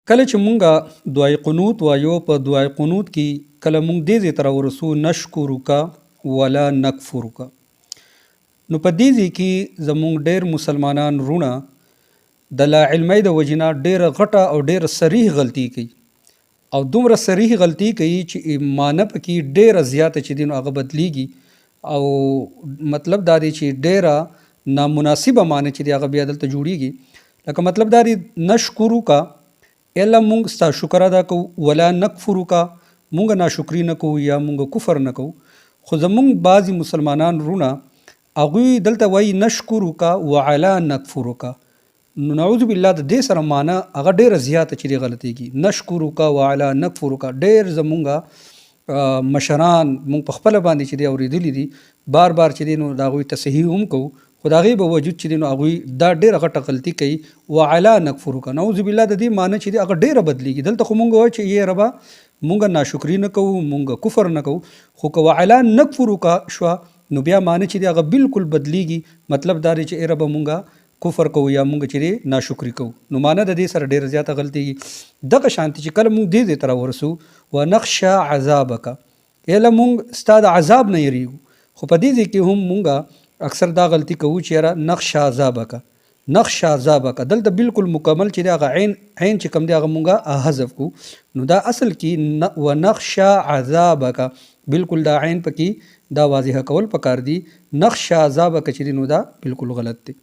کله چې مونږه دعای قنوت وایو په دعای قنوت کې کله مونږ دې ځای ته راورسو نشکرک ولا نکفرک. نو په دې ځای کې زمونږ ډېر مسلمانان رونه د لا علمۍ د وجې نه ډېره غټه او ډېره صریح غلطي کوي او دومره صریح غلطي کوي چې معنی پکې ډېره زیاته چې دی نو هغه بدلیږي او مطلب دا دی چې ډېره نامناسبه معنی چې دی هغه بیا دلته جوړیږي. لکه مطلب دا دی نشکرک الا مونږ ستا شکر ادا کوو ولا نکفرک مونږ ناشکري نه کوو یا مونږ کفر نه کوو. خو زمونږ بعضې مسلمانان رونه هغوی دلته وایي نشکرک وعلا نکفرک. نو نعوذ بالله د دې سره معنی هغه ډېره زیاته چې دی غلطیږي. نشکرک وعلا نکفرک ډېر زمونږ مشران مونږ په خپله باندې چې دی اورېدلي دي بار بار چې دی نو د هغوی تصحیح هم کوو خو د هغې باوجود چې دی نو هغوی دا ډېره غټه غلطي کوي وعلا نکفرک. نعوذ بالله د دې معنی چې دی هغه ډېره بدلیږي. دلته خو مونږ وایو چې یې ربه مونږ ناشکري نه کوو مونږ کفر نه کوو خو که وعلا نکفرک شوه نو بیا معنی چې دی هغه بالکل بدلیږي. مطلب دا دی چې ای ربه مونږ کفر کوو یا مونږ چې دی ناشکري کوو نو معنی د دې سره ډېره زیاته غلطیږي. دغه شانتي چې کله مونږ دې ځای ته راورسو ونخشى عذابک ایله مونږ ستا د عذاب نه یریږو خو په دې ځای کې هم مونږ اکثر دا غلطي کوو چې یاره نخشى عذابک نخشى عذابک دلته بالکل مکمل چې دی هغه عین چې کوم دی هغه مونږ حذف کو نو دا اصل کې ونخشى عذابک بالکل دا عین پکې دا واضح کول پکار دی. نخشى عذابک چې دی نو دا بالکل غلط دی.